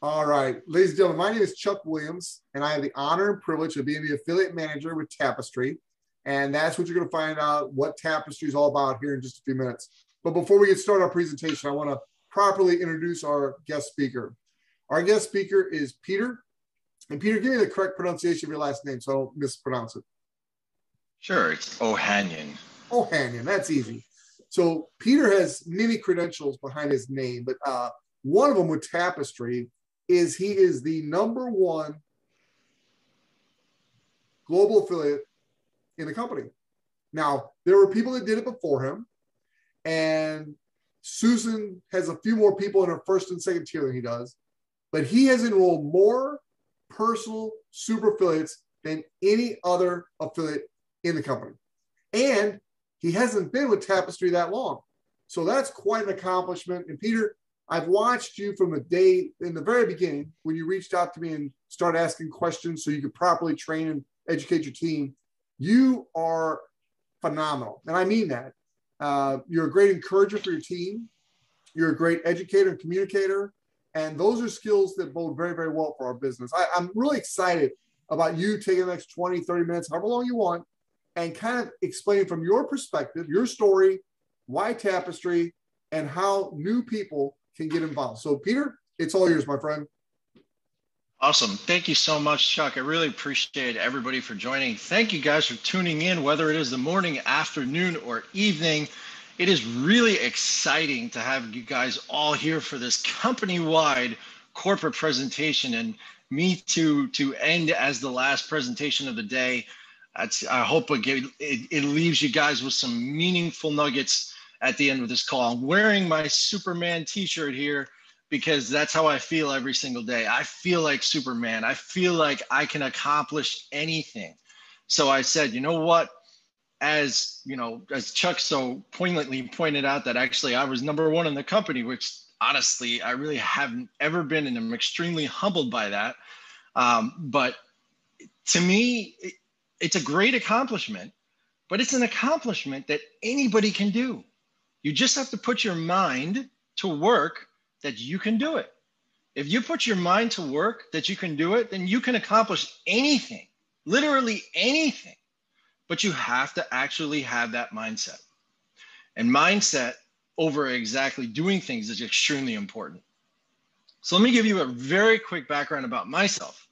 All right, ladies and gentlemen, my name is Chuck Williams, and I have the honor and privilege of being the affiliate manager with Tapestry. And that's what you're going to find out what Tapestry is all about here in just a few minutes. But before we get started our presentation, I want to properly introduce our guest speaker. Our guest speaker is Peter. And Peter, give me the correct pronunciation of your last name so I don't mispronounce it. Sure, it's Ohanyan. Ohanyan, that's easy. So Peter has many credentials behind his name, but one of them with Tapestry is he is the #1 global affiliate in the company. Now, there were people that did it before him, and Susan has a few more people in her first and second tier than he does, but he has enrolled more personal super affiliates than any other affiliate in the company. And he hasn't been with Tapestry that long. So that's quite an accomplishment. And Peter, I've watched you from the day in the very beginning when you reached out to me and started asking questions so you could properly train and educate your team. You are phenomenal. And I mean that. You're a great encourager for your team. You're a great educator and communicator. And those are skills that bode very, very well for our business. I'm really excited about you taking the next 20, 30 minutes, however long you want, and kind of explaining from your perspective, your story, why Tapestry, and how new people can get involved. So Peter, it's all yours, my friend. Awesome. Thank you so much, Chuck. I really appreciate everybody for joining. Thank you guys for tuning in, whether it is the morning, afternoon, or evening. It is really exciting to have you guys all here for this company-wide corporate presentation, and me to end as the last presentation of the day. I hope it leaves you guys with some meaningful nuggets at the end of this call. I'm wearing my Superman t-shirt here because that's how I feel every single day. I feel like Superman. I feel like I can accomplish anything. So I said, you know what? As Chuck so poignantly pointed out, that actually I was #1 in the company, which honestly, I really haven't ever been, and I'm extremely humbled by that. But to me, it's a great accomplishment, but it's an accomplishment that anybody can do. You just have to put your mind to work that you can do it. If you put your mind to work that you can do it, then you can accomplish anything, literally anything. But you have to actually have that mindset. And mindset over exactly doing things is extremely important. So let me give you a very quick background about myself.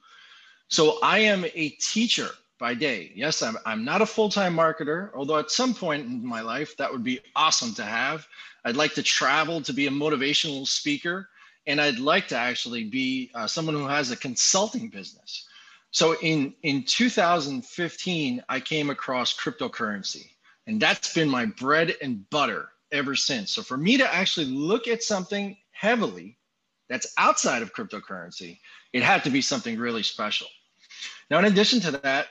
So I am a teacher by day. Yes, I'm not a full-time marketer, although at some point in my life, that would be awesome to have. I'd like to travel to be a motivational speaker, and I'd like to actually be someone who has a consulting business. So in 2015, I came across cryptocurrency, and that's been my bread and butter ever since. So for me to actually look at something heavily that's outside of cryptocurrency, it had to be something really special. Now, in addition to that,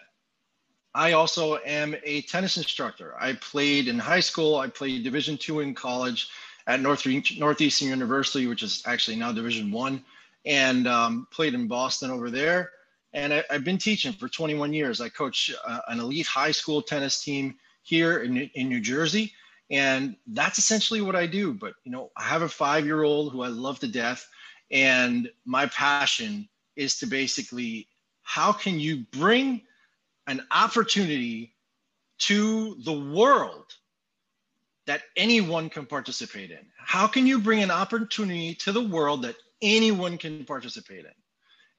I also am a tennis instructor. I played in high school. I played Division II in college at Northeastern University, which is actually now Division I, and played in Boston over there. And I've been teaching for 21 years. I coach an elite high school tennis team here in New Jersey. And that's essentially what I do. But, I have a 5-year-old who I love to death. And my passion is to basically, how can you bring an opportunity to the world that anyone can participate in? How can you bring an opportunity to the world that anyone can participate in?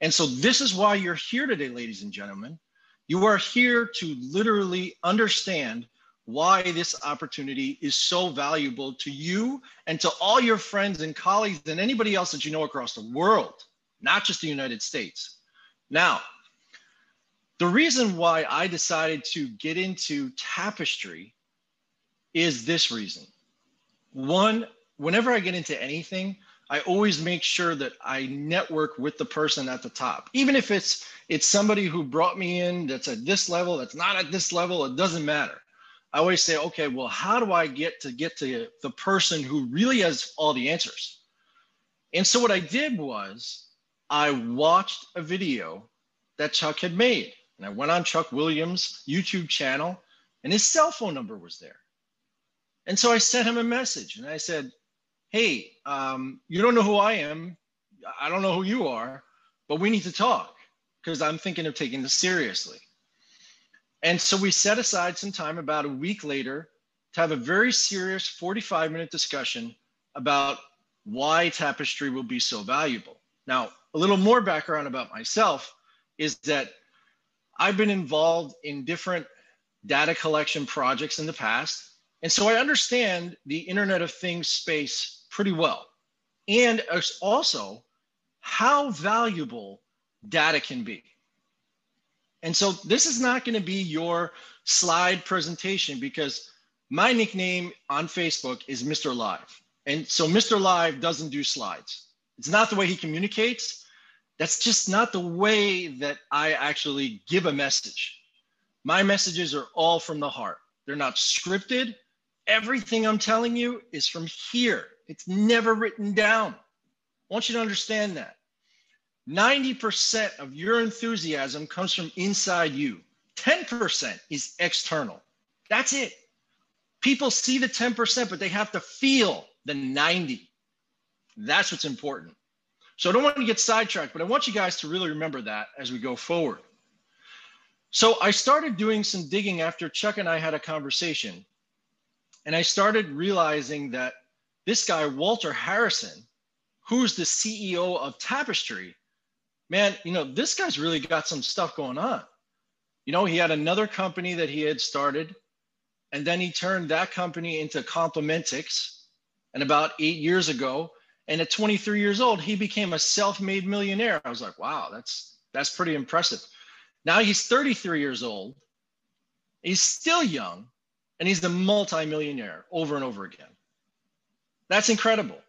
And so this is why you're here today, ladies and gentlemen. You are here to literally understand why this opportunity is so valuable to you and to all your friends and colleagues and anybody else that you know across the world, not just the United States. Now, the reason why I decided to get into Tapestry is this reason. One, whenever I get into anything, I always make sure that I network with the person at the top. Even if it's somebody who brought me in that's at this level, that's not at this level, it doesn't matter. I always say, okay, well, how do I get to the person who really has all the answers? And so what I did was I watched a video that Chuck had made. And I went on Chuck Williams' YouTube channel, and his cell phone number was there. And so I sent him a message, and I said, hey, you don't know who I am. I don't know who you are, but we need to talk because I'm thinking of taking this seriously. And so we set aside some time about a week later to have a very serious 45-minute discussion about why Tapestry will be so valuable. Now, a little more background about myself is that I've been involved in different data collection projects in the past. And so I understand the Internet of Things space pretty well. And also how valuable data can be. And so this is not going to be your slide presentation because my nickname on Facebook is Mr. Live. And so Mr. Live doesn't do slides. It's not the way he communicates. That's just not the way that I actually give a message. My messages are all from the heart. They're not scripted. Everything I'm telling you is from here. It's never written down. I want you to understand that. 90% of your enthusiasm comes from inside you. 10% is external. That's it. People see the 10%, but they have to feel the 90. That's what's important. So I don't want to get sidetracked, but I want you guys to really remember that as we go forward. So I started doing some digging after Chuck and I had a conversation, and I started realizing that this guy, Walter Harrison, who's the CEO of Tapestry, man, this guy's really got some stuff going on. He had another company that he had started, and then he turned that company into Complimentics. And about 8 years ago, and at 23 years old, he became a self-made millionaire. I was like, wow, that's pretty impressive. Now he's 33 years old. He's still young, and he's a multi-millionaire over and over again. That's incredible.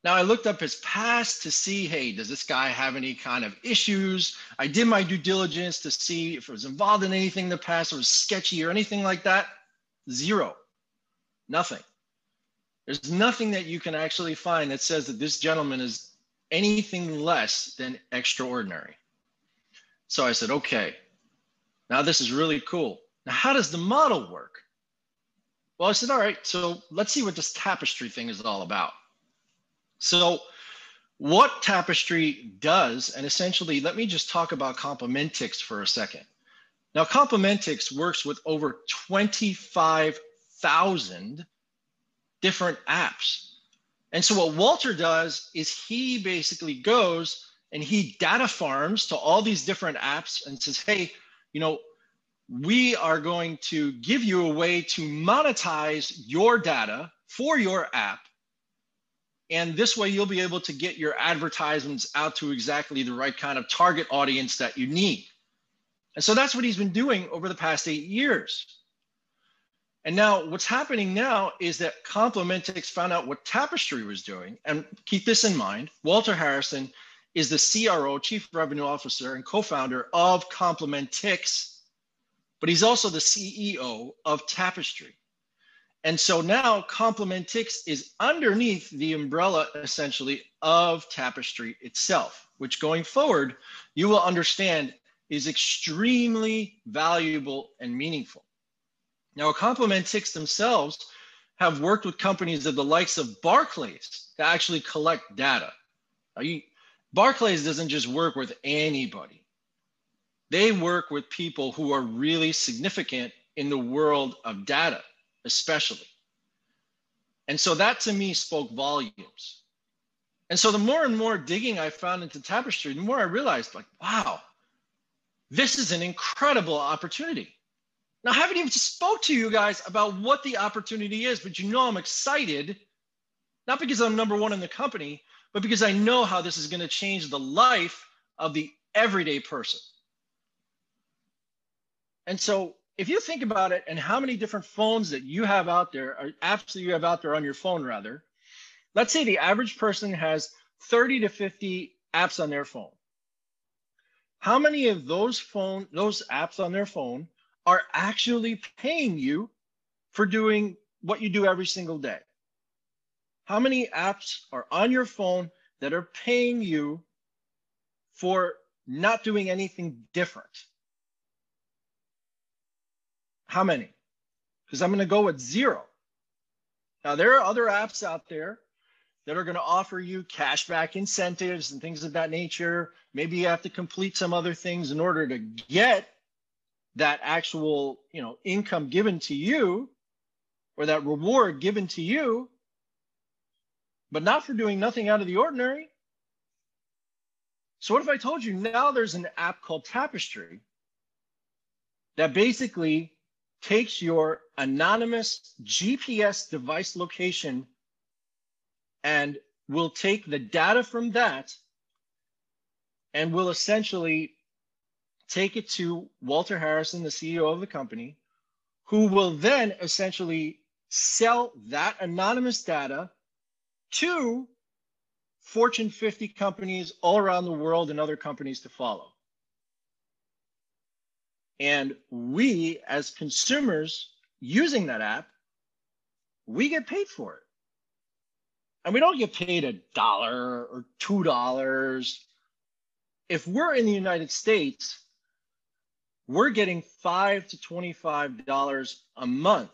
Now, I looked up his past to see, hey, does this guy have any kind of issues? I did my due diligence to see if it was involved in anything in the past or was sketchy or anything like that. Zero. Nothing. There's nothing that you can actually find that says that this gentleman is anything less than extraordinary. So I said, okay, now this is really cool. Now, how does the model work? Well, I said, all right, so let's see what this Tapestry thing is all about. So what Tapestry does, and essentially, let me just talk about Complimentics for a second. Now, Complimentics works with over 25,000 different apps. And so what Walter does is he basically goes and he data farms to all these different apps and says, hey, we are going to give you a way to monetize your data for your app. And this way you'll be able to get your advertisements out to exactly the right kind of target audience that you need. And so that's what he's been doing over the past 8 years. And now what's happening now is that Complimentics found out what Tapestry was doing. And keep this in mind, Walter Harrison is the CRO, Chief Revenue Officer, and co-founder of Complimentics, but he's also the CEO of Tapestry. And so now Complimentics is underneath the umbrella, essentially, of Tapestry itself, which going forward, you will understand is extremely valuable and meaningful. Now, Complimentics themselves have worked with companies of the likes of Barclays to actually collect data. Now, Barclays doesn't just work with anybody. They work with people who are really significant in the world of data, especially. And so that to me spoke volumes. And so the more and more digging I found into Tapestry, the more I realized, wow, this is an incredible opportunity. Now, I haven't even spoke to you guys about what the opportunity is, but I'm excited, not because I'm number one in the company, but because I know how this is going to change the life of the everyday person. And so if you think about it and how many different phones that you have out there, or apps that you have out there on your phone, rather, let's say the average person has 30 to 50 apps on their phone. How many of those apps on their phone are actually paying you for doing what you do every single day? How many apps are on your phone that are paying you for not doing anything different? How many? Because I'm going to go with 0. Now, there are other apps out there that are going to offer you cashback incentives and things of that nature. Maybe you have to complete some other things in order to get that actual, income given to you, or that reward given to you, but not for doing nothing out of the ordinary. So what if I told you now there's an app called Tapestry that basically takes your anonymous GPS device location and will take the data from that and will essentially take it to Walter Harrison, the CEO of the company, who will then essentially sell that anonymous data to Fortune 50 companies all around the world and other companies to follow. And we, as consumers using that app, we get paid for it. And we don't get paid $1 or $2. If we're in the United States, we're getting $5 to $25 a month.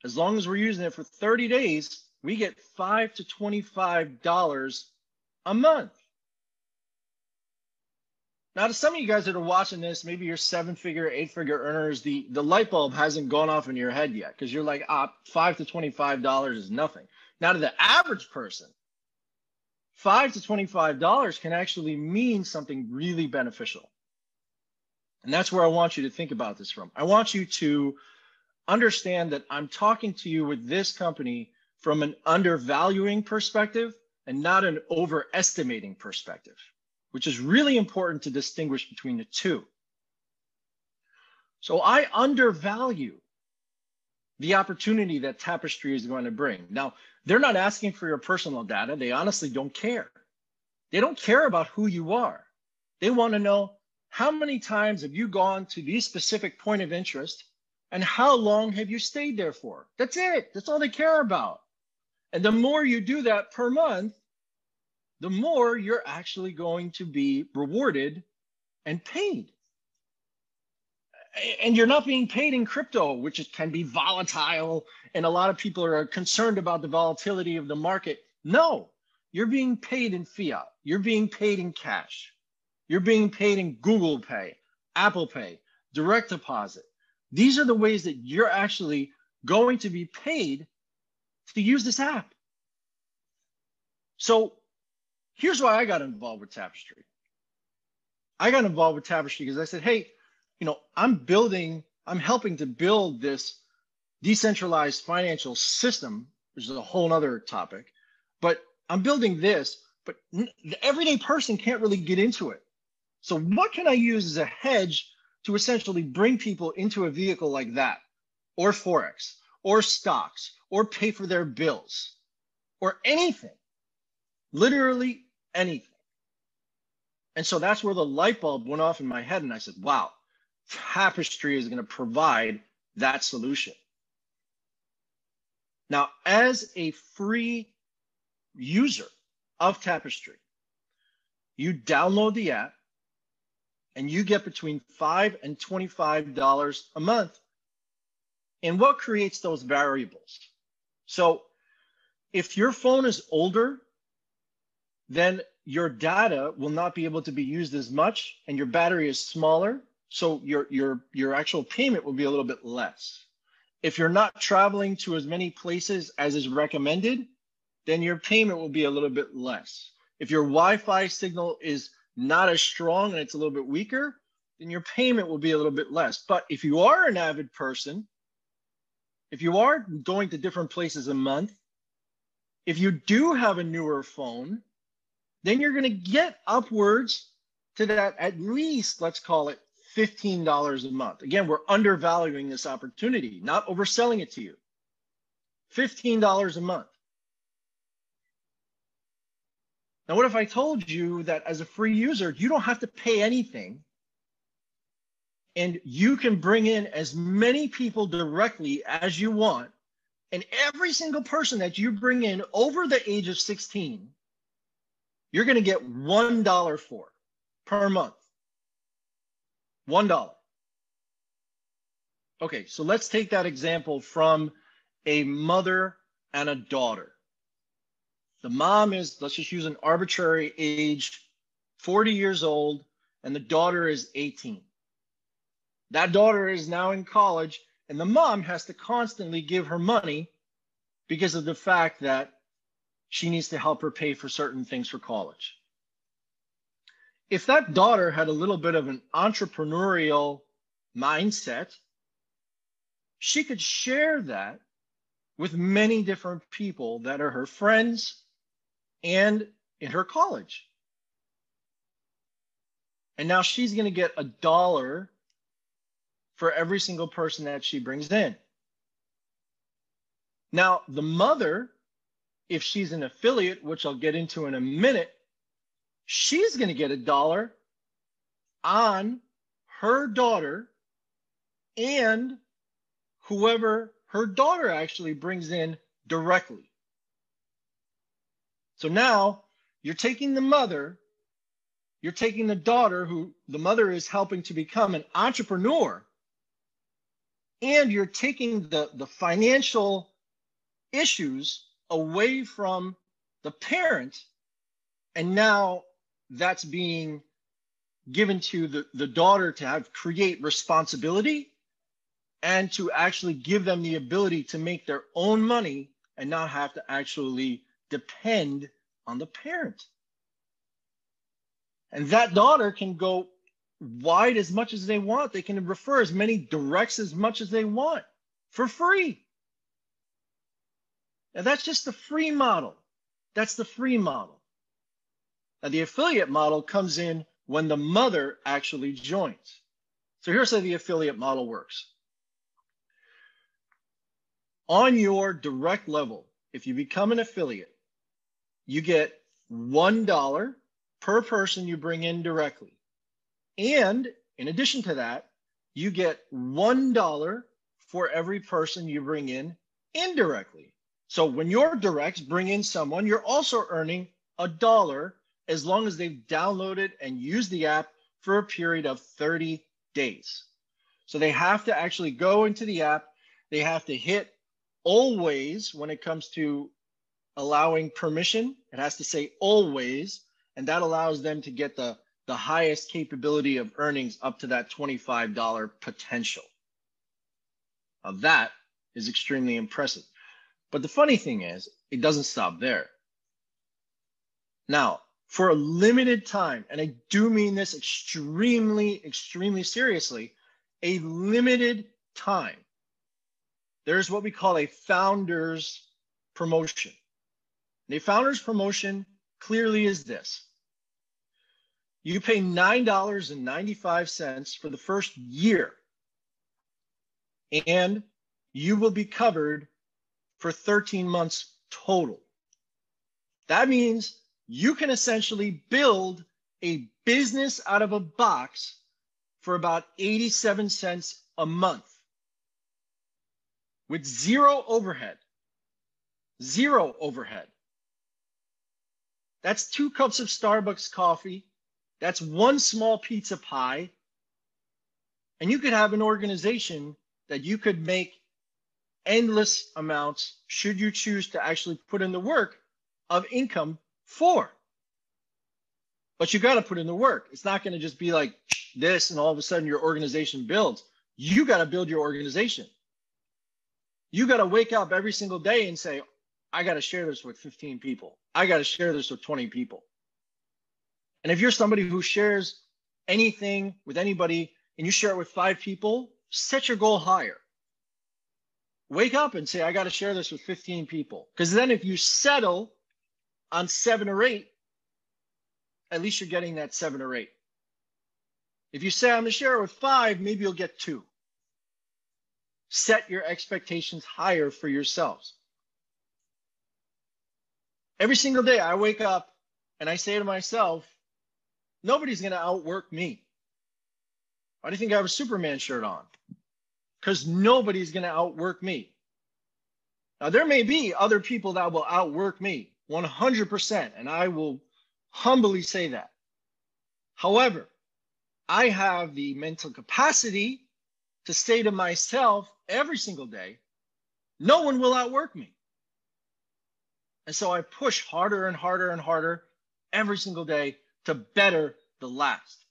As long as we're using it for 30 days, we get $5 to $25 a month. Now, to some of you guys that are watching this, maybe you're 7-figure, 8-figure earners, the light bulb hasn't gone off in your head yet, because you're like, $5 to $25 is nothing. Now, to the average person, $5 to $25 can actually mean something really beneficial. And that's where I want you to think about this from. I want you to understand that I'm talking to you with this company from an undervaluing perspective and not an overestimating perspective, which is really important to distinguish between the two. So I undervalue the opportunity that Tapestry is going to bring. Now, they're not asking for your personal data. They honestly don't care. They don't care about who you are. They want to know, how many times have you gone to this specific point of interest, and how long have you stayed there for? That's it. That's all they care about. And the more you do that per month, the more you're actually going to be rewarded and paid. And you're not being paid in crypto, which can be volatile, and a lot of people are concerned about the volatility of the market. No, you're being paid in fiat. You're being paid in cash. You're being paid in Google Pay, Apple Pay, direct deposit. These are the ways that you're actually going to be paid to use this app. So here's why I got involved with Tapestry. I got involved with Tapestry because I said, hey, I'm helping to build this decentralized financial system, which is a whole other topic, but I'm building this, but the everyday person can't really get into it. So what can I use as a hedge to essentially bring people into a vehicle like that, or Forex, or stocks, or pay for their bills, or anything, literally anything. And so that's where the light bulb went off in my head. And I said, wow, Tapestry is going to provide that solution. Now, as a free user of Tapestry, you download the app and you get between $5 and $25 a month. And what creates those variables? So if your phone is older, then your data will not be able to be used as much, and your battery is smaller, so your actual payment will be a little bit less. If you're not traveling to as many places as is recommended, then your payment will be a little bit less. If your Wi-Fi signal is not as strong and it's a little bit weaker, then your payment will be a little bit less. But if you are an avid person, if you are going to different places a month, if you do have a newer phone, then you're going to get upwards to that, at least, let's call it $15 a month. Again, we're undervaluing this opportunity, not overselling it to you. $15 a month. Now, what if I told you that as a free user, you don't have to pay anything, and you can bring in as many people directly as you want, and every single person that you bring in over the age of 16, you're going to get $1 for per month. $1. Okay, so let's take that example from a mother and a daughter. The mom is, let's just use an arbitrary age, 40 years old, and the daughter is 18. That daughter is now in college, and the mom has to constantly give her money because of the fact that she needs to help her pay for certain things for college. If that daughter had a little bit of an entrepreneurial mindset, she could share that with many different people that are her friends and in her college. And now she's going to get $1 for every single person that she brings in. Now, the mother, if she's an affiliate, which I'll get into in a minute, she's going to get $1 on her daughter and whoever her daughter actually brings in directly. So now you're taking the mother, you're taking the daughter who the mother is helping to become an entrepreneur, and you're taking the financial issues away from the parent, and now that's being given to the daughter to create responsibility and to actually give them the ability to make their own money and not have to actually depend on the parent. And that daughter can go wide as much as they want. They can refer as many directs as much as they want for free. Now that's just the free model. That's the free model. Now the affiliate model comes in when the mother actually joins. So here's how the affiliate model works. On your direct level, if you become an affiliate, you get $1 per person you bring in directly. And in addition to that, you get $1 for every person you bring in indirectly. So when your directs bring in someone, you're also earning $1 as long as they've downloaded and used the app for a period of 30 days. So they have to actually go into the app. They have to hit always when it comes to allowing permission. It has to say always, and that allows them to get the highest capability of earnings up to that $25 potential. Now that is extremely impressive. But the funny thing is, it doesn't stop there. Now, for a limited time, and I do mean this extremely, extremely seriously, a limited time, there's what we call a founder's promotion. And a founder's promotion clearly is this. You pay $9.95 for the first year, and you will be covered for 13 months total. That means you can essentially build a business out of a box for about 87 cents a month with zero overhead. Zero overhead. That's 2 cups of Starbucks coffee. That's 1 small pizza pie. And you could have an organization that you could make endless amounts, should you choose to actually put in the work, of income for. But you got to put in the work. It's not going to just be like this and all of a sudden your organization builds. You got to build your organization. You got to wake up every single day and say, I got to share this with 15 people. I got to share this with 20 people. And if you're somebody who shares anything with anybody and you share it with 5 people, set your goal higher. Wake up and say, I got to share this with 15 people. Because then if you settle on 7 or 8, at least you're getting that 7 or 8. If you say, I'm going to share it with 5, maybe you'll get 2. Set your expectations higher for yourselves. Every single day I wake up and I say to myself, nobody's going to outwork me. Why do you think I have a Superman shirt on? Because nobody's going to outwork me. Now, there may be other people that will outwork me 100%, and I will humbly say that. However, I have the mental capacity to say to myself every single day, no one will outwork me. And so I push harder and harder and harder every single day to better the last.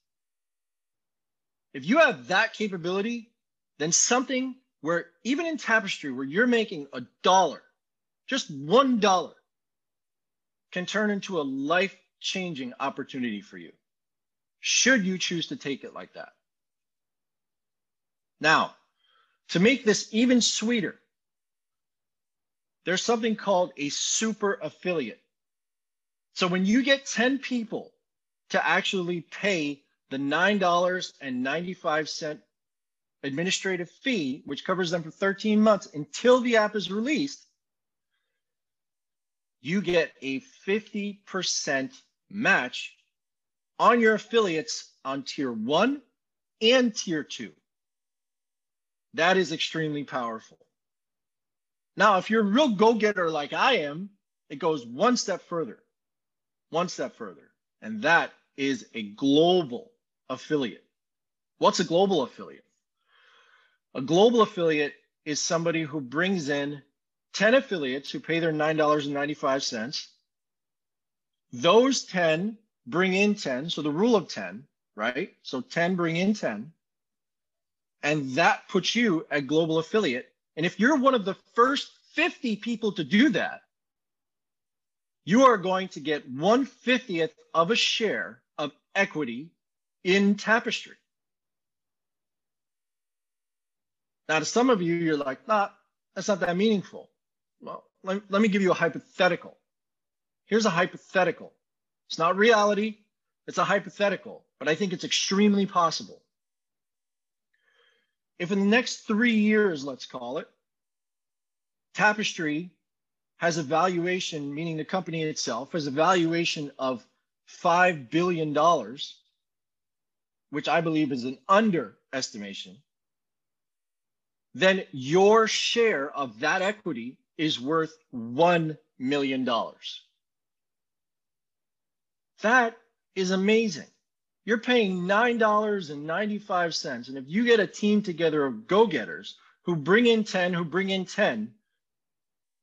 If you have that capability, then something where even in Tapestry, where you're making $1, just $1, can turn into a life-changing opportunity for you, should you choose to take it like that. Now, to make this even sweeter, there's something called a super affiliate. So when you get 10 people to actually pay the $9.95 administrative fee, which covers them for 13 months until the app is released, you get a 50% match on your affiliates on tier 1 and tier 2. That is extremely powerful. Now, if you're a real go-getter like I am, it goes one step further, and that is a global affiliate. What's a global affiliate? A global affiliate is somebody who brings in 10 affiliates who pay their $9.95. Those 10 bring in 10, so the rule of 10, right? So 10 bring in 10, and that puts you at global affiliate. And if you're one of the first 50 people to do that, you are going to get 1/50th of a share of equity in Tapestry. Now, to some of you, you're like, nah, that's not that meaningful. Well, let me give you a hypothetical. Here's a hypothetical. It's not reality. It's a hypothetical, but I think it's extremely possible. If in the next 3 years, let's call it, Tapestry has a valuation, meaning the company itself has a valuation of $5 billion, which I believe is an underestimation, then your share of that equity is worth $1 million. That is amazing. You're paying $9.95. And if you get a team together of go-getters who bring in 10,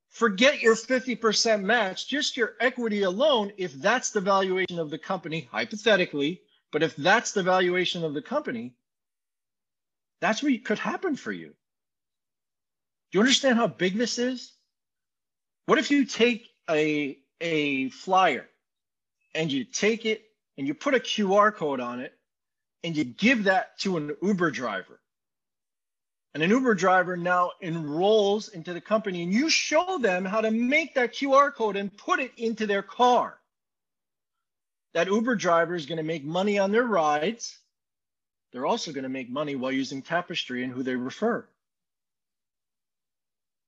forget your 50% match, just your equity alone, if that's the valuation of the company, hypothetically, but if that's the valuation of the company, that's what could happen for you. Do you understand how big this is? What if you take a flyer and you take it and you put a QR code on it and you give that to an Uber driver? And an Uber driver now enrolls into the company and you show them how to make that QR code and put it into their car. That Uber driver is going to make money on their rides. They're also going to make money while using Tapestry and who they refer.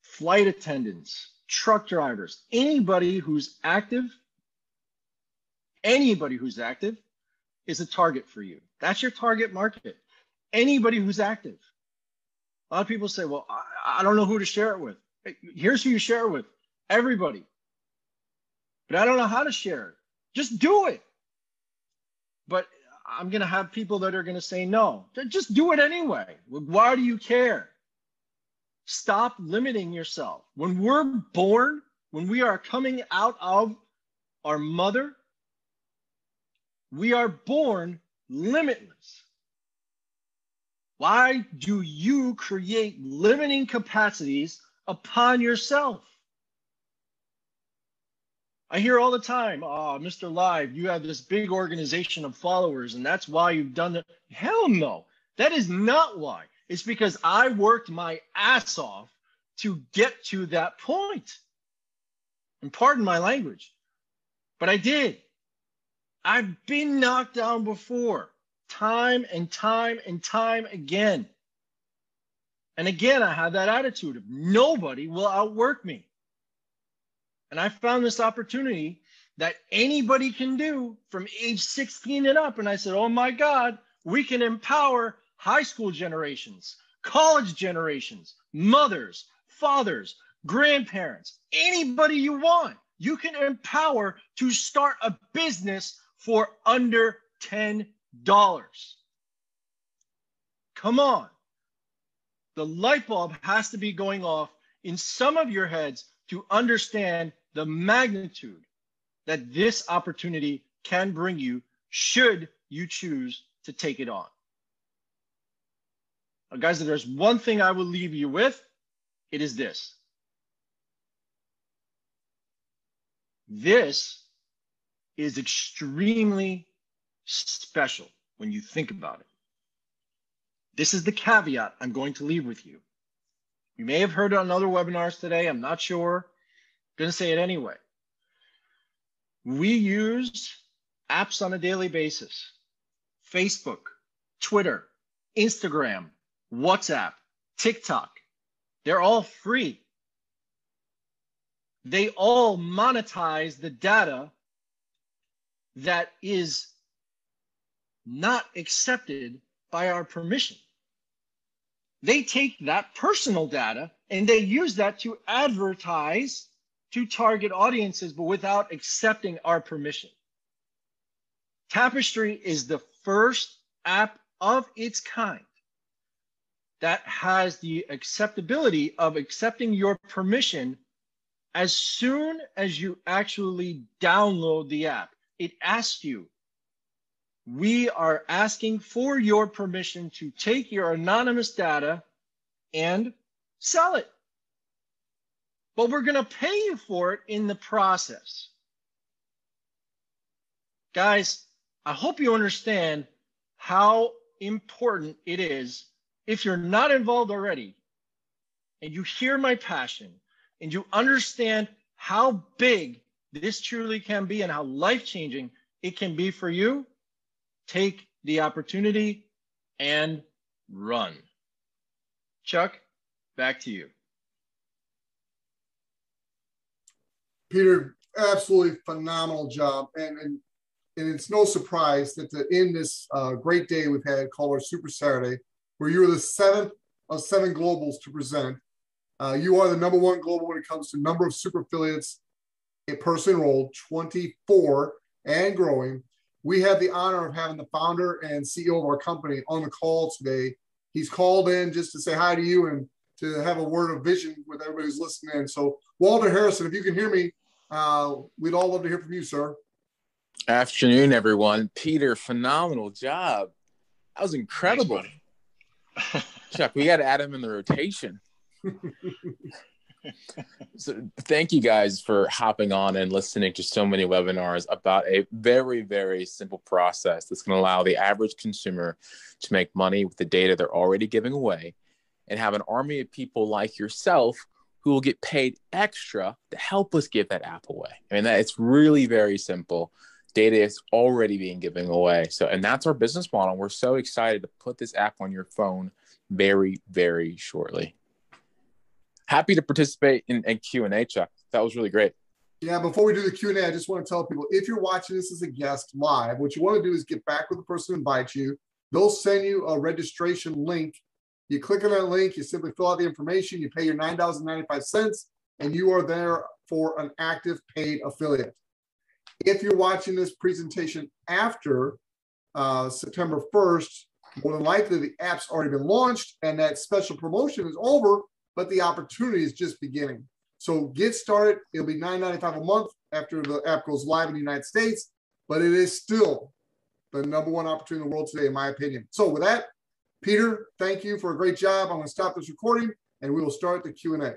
Flight attendants, truck drivers, anybody who's active is a target for you. That's your target market. Anybody who's active. A lot of people say, well, I don't know who to share it with. Here's who you share it with. Everybody. But I don't know how to share it. Just do it. But I'm going to have people that are going to say no. Just do it anyway. Why do you care? Stop limiting yourself. When we're born, when we are coming out of our mother, we are born limitless. Why do you create limiting capacities upon yourself? I hear all the time, oh, Mr. Live, you have this big organization of followers, and that's why you've done that. Hell no, that is not why. It's because I worked my ass off to get to that point. And pardon my language, but I did. I've been knocked down before, time and time and time again. And again, I have that attitude of nobody will outwork me. And I found this opportunity that anybody can do from age 16 and up. And I said, oh my God, we can empower high school generations, college generations, mothers, fathers, grandparents, anybody you want. You can empower to start a business for under $10. Come on. The light bulb has to be going off in some of your heads to understand the magnitude that this opportunity can bring you should you choose to take it on. Now, guys, if there's one thing I will leave you with, it is this. This is extremely special when you think about it. This is the caveat I'm going to leave with you. You may have heard it on other webinars today. I'm not sure. I'm going to say it anyway. We use apps on a daily basis. Facebook, Twitter, Instagram, WhatsApp, TikTok. They're all free. They all monetize the data that is not accepted by our permission. They take that personal data and they use that to advertise to target audiences, but without accepting our permission. Tapestry is the first app of its kind that has the acceptability of accepting your permission as soon as you actually download the app. It asks you, we are asking for your permission to take your anonymous data and sell it. But we're going to pay you for it in the process. Guys, I hope you understand how important it is. If you're not involved already, and you hear my passion, and you understand how big this truly can be and how life-changing it can be for you, take the opportunity and run. Chuck, back to you. Peter, absolutely phenomenal job. And it's no surprise that to end this great day we've had called our Super Saturday, where you were the 7th of 7 globals to present. You are the #1 global when it comes to number of super affiliates per enrolled, 24 and growing. We have the honor of having the founder and CEO of our company on the call today. He's called in just to say hi to you and to have a word of vision with everybody who's listening in. So Walter Harrison, if you can hear me, we'd all love to hear from you, sir. Afternoon, everyone. Peter, phenomenal job. That was incredible. Thanks, Chuck, we got to add him in the rotation. So thank you guys for hopping on and listening to so many webinars about a very, very simple process that's going to allow the average consumer to make money with the data they're already giving away and have an army of people like yourself who will get paid extra to help us give that app away. I mean, it's really very simple. Data is already being given away. And that's our business model. We're so excited to put this app on your phone very, very shortly. Happy to participate in Q&A, Chuck. That was really great. Yeah, before we do the Q&A, I just want to tell people, if you're watching this as a guest live, what you want to do is get back with the person who invites you. They'll send you a registration link. You click on that link, you simply fill out the information, you pay your $9.95, and you are there for an active paid affiliate. If you're watching this presentation after September 1st, more than likely the app's already been launched and that special promotion is over, but the opportunity is just beginning. So get started. It'll be $9.95 a month after the app goes live in the United States, but it is still the #1 opportunity in the world today, in my opinion. So with that, Peter, thank you for a great job. I'm going to stop this recording and we will start the Q&A.